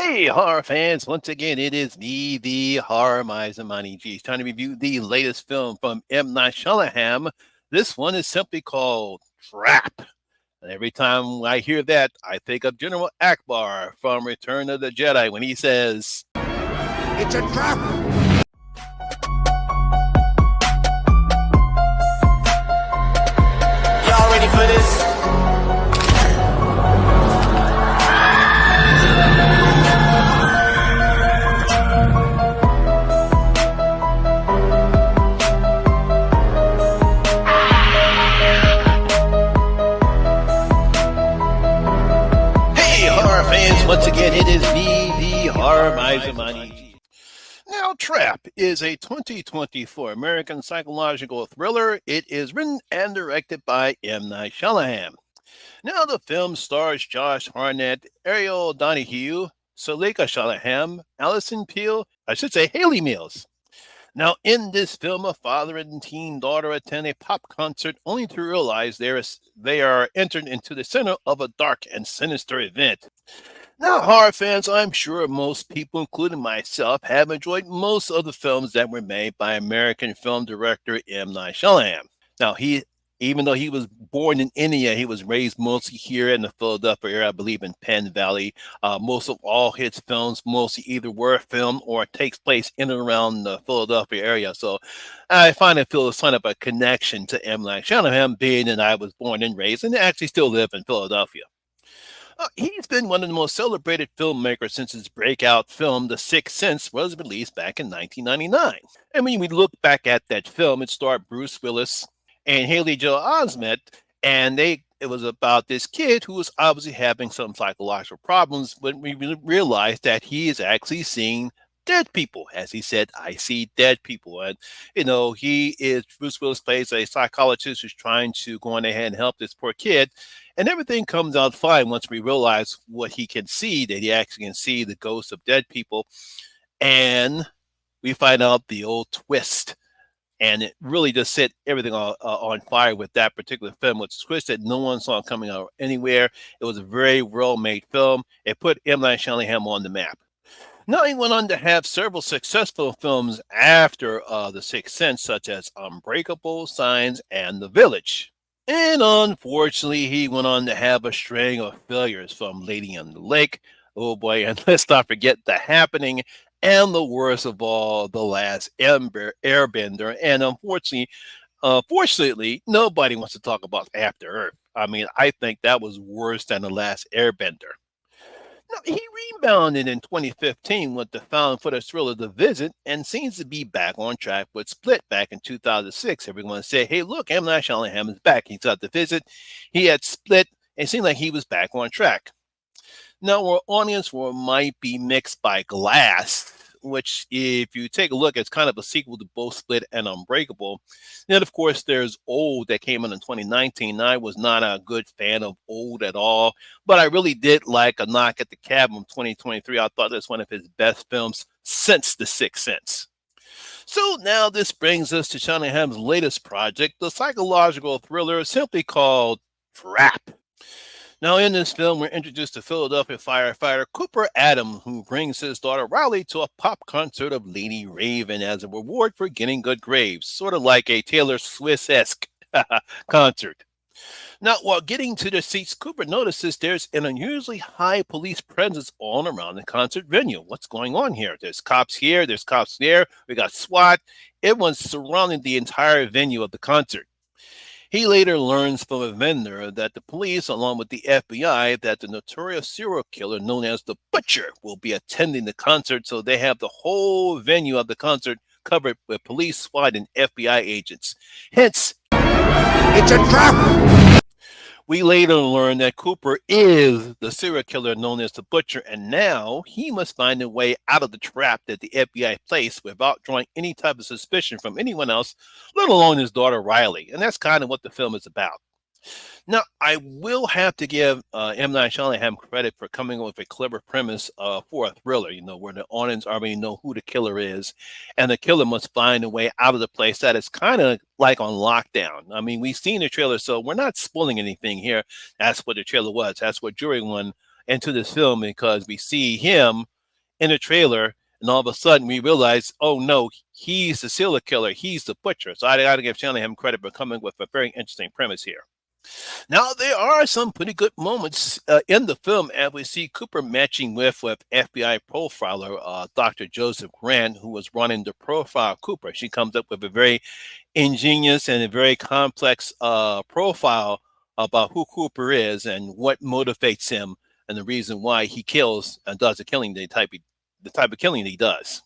Hey, horror fans! Once again, it is me, the Horror Miser Money G. It's time to review the latest film from M. Night Shyamalan. This one is simply called Trap. And every time I hear that, I think of General Akbar from Return of the Jedi when he says, It's a trap! Y'all ready for this? Hey, horror fans! Once again, it is me, the Horror Miser Money G. Now, Trap is a 2024 American psychological thriller. It is written and directed by M. Night Shyamalan. Now, the film stars Josh Hartnett, Ariel Donahue, Suleika Shalaham, Allison Peel, Haley Mills. Now, in this film, a father and teen daughter attend a pop concert only to realize they are entered into the center of a dark and sinister event. Now, horror fans, I'm sure most people, including myself, have enjoyed most of the films that were made by American film director M. Night Shyamalan. Now, even though he was born in India, he was raised mostly here in the Philadelphia area, I believe in Penn Valley. Most of all his films mostly either were filmed or takes place in and around the Philadelphia area. So I find it feels kind of a connection to M. Night Shyamalan, being that I was born and raised and actually still live in Philadelphia. He's been one of the most celebrated filmmakers since his breakout film, The Sixth Sense, was released back in 1999. And when we look back at that film, it starred Bruce Willis and Haley Joel Osment, and it was about this kid who was obviously having some psychological problems, but we realized that he is actually seeing dead people. As he said, I see dead people. And, Bruce Willis plays a psychologist who's trying to go on ahead and help this poor kid. And everything comes out fine once we realize what he can see, that he actually can see the ghosts of dead people. And we find out the old twist. And it really just set everything on fire with that particular film, which twist that no one saw coming out anywhere. It was a very well-made film. It put M. Night Shyamalan on the map. Now, he went on to have several successful films after The Sixth Sense, such as Unbreakable, Signs, and The Village. And unfortunately, he went on to have a string of failures from Lady in the Lake, oh boy, and let's not forget The Happening, and the worst of all, The Last Airbender. And fortunately, nobody wants to talk about After Earth. I mean, I think that was worse than The Last Airbender. Now, he rebounded in 2015 with the found footage thriller The Visit and seems to be back on track with Split back in 2006. Everyone said, hey, look, M. Night Shyamalan is back. He's got The Visit. He had Split. It seemed like he was back on track. Now, our audience might be mixed by Glass, which, if you take a look, it's kind of a sequel to both Split and Unbreakable. Then, of course, there's Old that came in 2019. I was not a good fan of Old at all, but I really did like A Knock at the Cabin from 2023. I thought that's one of his best films since The Sixth Sense. So now this brings us to Shanahan's latest project, the psychological thriller simply called Trap. Now, in this film, we're introduced to Philadelphia firefighter Cooper Adam, who brings his daughter Riley to a pop concert of Lady Raven as a reward for getting good grades, sort of like a Taylor Swift-esque concert. Now, while getting to the seats, Cooper notices there's an unusually high police presence all around the concert venue. What's going on here? There's cops here, there's cops there, we got SWAT. Everyone's surrounding the entire venue of the concert. He later learns from a vendor that the police, along with the FBI, that the notorious serial killer known as the Butcher will be attending the concert, so they have the whole venue of the concert covered with police, SWAT, and FBI agents. Hence, It's a trap! we later learn that Cooper is the serial killer known as the Butcher, and now he must find a way out of the trap that the FBI placed without drawing any type of suspicion from anyone else, let alone his daughter Riley. And that's kind of what the film is about. Now, I will have to give M. Night Shyamalan credit for coming up with a clever premise for a thriller, where the audience already know who the killer is, and the killer must find a way out of the place. That is kind of like on lockdown. I mean, we've seen the trailer, so we're not spoiling anything here. That's what the trailer was. That's what jury went into this film, because we see him in a trailer, and all of a sudden we realize, oh no, he's the serial killer, he's the butcher. So I got to give Shanahan credit for coming with a very interesting premise here. Now, there are some pretty good moments in the film as we see Cooper matching with FBI profiler Dr. Joseph Grant, who was running the profile Cooper. She comes up with a very ingenious and a very complex profile about who Cooper is and what motivates him and the reason why he kills and does the type of killing he does.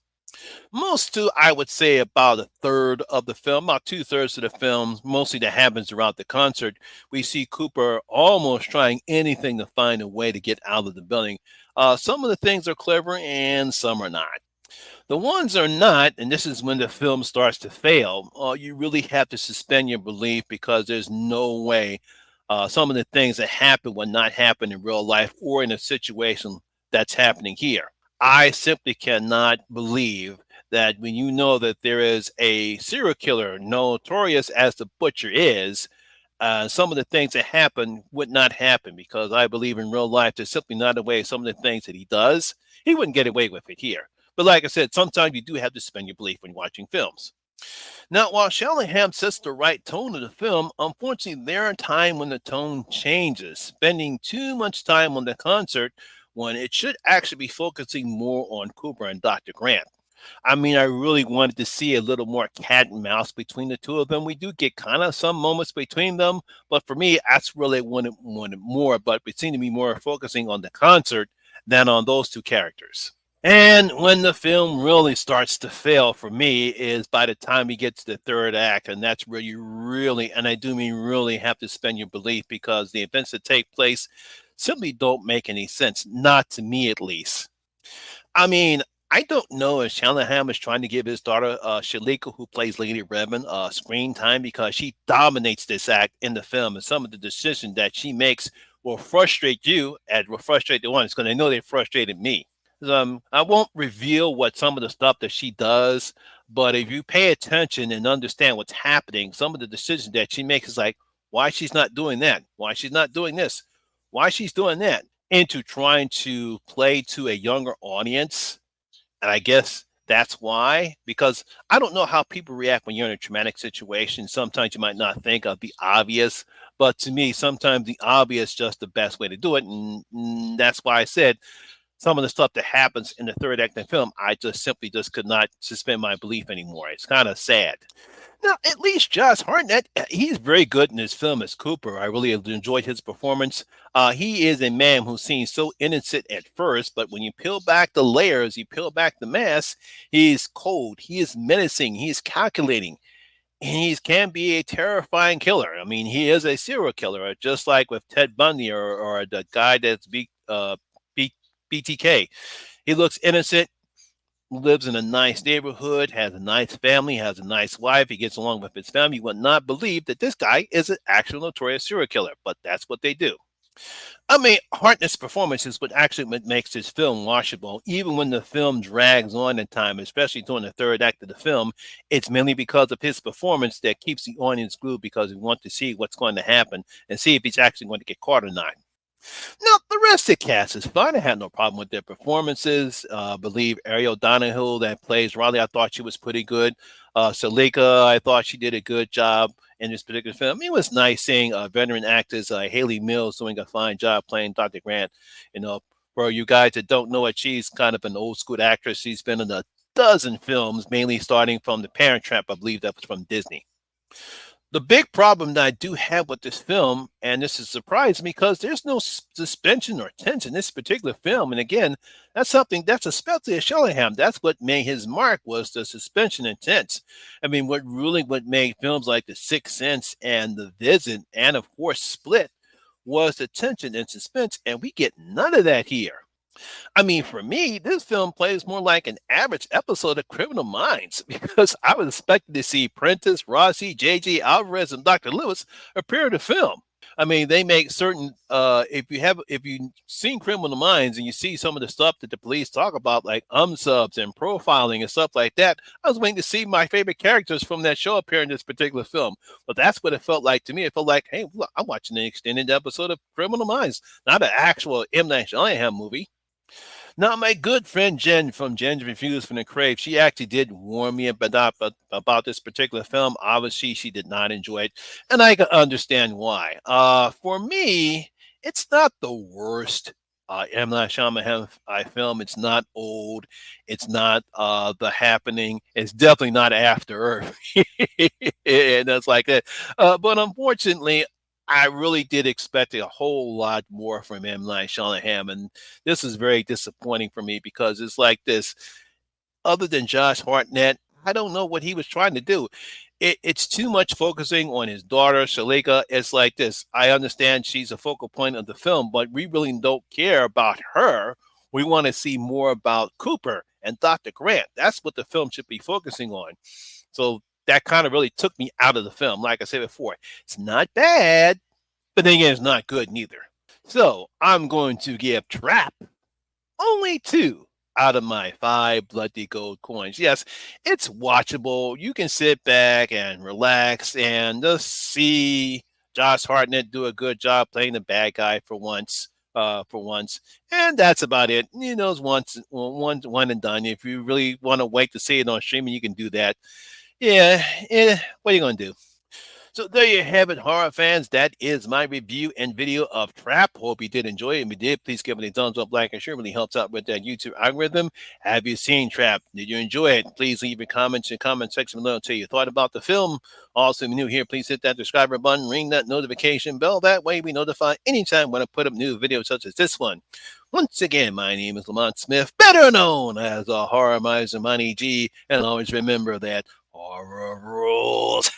Most to, I would say, about a third of the film, about 2/3 of the film, mostly that happens around the concert. We see Cooper almost trying anything to find a way to get out of the building. Some of the things are clever and some are not. The ones are not, and this is when the film starts to fail. You really have to suspend your belief because there's no way some of the things that happen would not happen in real life or in a situation that's happening here. I simply cannot believe that when you know that there is a serial killer notorious as the butcher is, some of the things that happen would not happen because I believe in real life there's simply not a way some of the things that he does, he wouldn't get away with it here. But like I said, sometimes you do have to suspend your belief when watching films. Now, while Shallingham sets the right tone of the film, unfortunately, there are times when the tone changes, spending too much time on the concert when it should actually be focusing more on Cooper and Dr. Grant. I mean, I really wanted to see a little more cat and mouse between the two of them. We do get kind of some moments between them, but for me, that's really wanted more. But it seemed to be more focusing on the concert than on those two characters. And when the film really starts to fail for me is by the time we get to the third act, and that's where you really, and I do mean really, have to spend your belief because the events that take place simply don't make any sense, not to me at least. I mean, I don't know if Shanahan is trying to give his daughter, Shalika, who plays Lady Revan, screen time because she dominates this act in the film, and some of the decisions that she makes will frustrate you and will frustrate the ones because I know they frustrated me. I won't reveal what some of the stuff that she does, but if you pay attention and understand what's happening, some of the decisions that she makes is like, why she's not doing that, why she's not doing this, why she's doing that, into trying to play to a younger audience. And I guess that's why, because I don't know how people react when you're in a traumatic situation. Sometimes you might not think of the obvious, but to me, sometimes the obvious is just the best way to do it. And that's why I said some of the stuff that happens in the third act of the film, I just simply just could not suspend my belief anymore. It's kind of sad. Now, at least Josh Hartnett, he's very good in his film as Cooper. I really enjoyed his performance. He is a man who seems so innocent at first, but when you peel back the layers, you peel back the mask, he's cold, he is menacing, he's calculating, and he can be a terrifying killer. I mean, he is a serial killer, just like with Ted Bundy or the guy that's B, BTK. He looks innocent, lives in a nice neighborhood, has a nice family, has a nice wife, he gets along with his family. You would not believe that this guy is an actual notorious serial killer, but that's what they do. I mean, Hartnett's performance is what actually makes this film watchable. Even when the film drags on in time, especially during the third act of the film, it's mainly because of his performance that keeps the audience glued because we want to see what's going to happen and see if he's actually going to get caught or not. Now, the rest of the cast is fine. I had no problem with their performances. I believe Ariel Donahue that plays Riley, I thought she was pretty good. Salika, I thought she did a good job in this particular film. It was nice seeing veteran actors Haley Mills doing a fine job playing Dr. Grant. You know, for you guys that don't know it, she's kind of an old school actress. She's been in a dozen films, mainly starting from The Parent Trap. I believe that was from Disney. The big problem that I do have with this film, and this is surprising me because there's no suspension or tension in this particular film. And again, that's something that's especially a Shellingham. That's what made his mark was the suspension and tense. I mean, what made films like The Sixth Sense and The Visit, and of course Split, was the tension and suspense, and we get none of that here. I mean, for me, this film plays more like an average episode of Criminal Minds because I was expecting to see Prentice, Rossi, J.J. Alvarez, and Dr. Lewis appear in the film. I mean, they make certain. If you've seen Criminal Minds and you see some of the stuff that the police talk about, like subs and profiling and stuff like that, I was waiting to see my favorite characters from that show appear in this particular film. But that's what it felt like to me. It felt like, hey, look, I'm watching an extended episode of Criminal Minds, not an actual M. Night Shyamalan movie. Now, my good friend Jen from Jen's Reviews from the Crave, she actually did warn me about this particular film. Obviously, she did not enjoy it, and I can understand why. For me, it's not the worst M. Night Shyamalan film. It's not old. It's not The Happening. It's definitely not After Earth. And that's like it. But unfortunately, I really did expect a whole lot more from M. Night Shyamalan, and this is very disappointing for me because it's like this. Other than Josh Hartnett, I don't know what he was trying to do. It's too much focusing on his daughter, Shalika. It's like this. I understand she's a focal point of the film, but we really don't care about her. We want to see more about Cooper and Dr. Grant. That's what the film should be focusing on. So that kind of really took me out of the film. Like I said before, it's not bad, but then again, it's not good neither. So I'm going to give Trap only 2 out of my 5 bloody gold coins. Yes, it's watchable. You can sit back and relax and just see Josh Hartnett do a good job playing the bad guy for once. And that's about it. You know, it's one and done. If you really want to wait to see it on streaming, you can do that. Yeah, what are you gonna do? So there you have it, horror fans. That is my review and video of Trap. Hope you did enjoy it. If you did, please give it a thumbs up, like, and share. It really helps out with that YouTube algorithm. Have you seen Trap? Did you enjoy it? Please leave your comments in the comment section below and tell you thought about the film. Also, if you're new here, please hit that subscriber button, ring that notification bell. That way we notify anytime when I put up new videos such as this one. Once again, my name is Lamont Smith, better known as a Horror Miser Money G, and always remember that horror rules.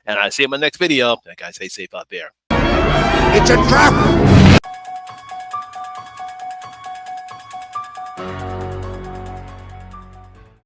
And I see you in my next video. Like I say, safe out there. It's a trap!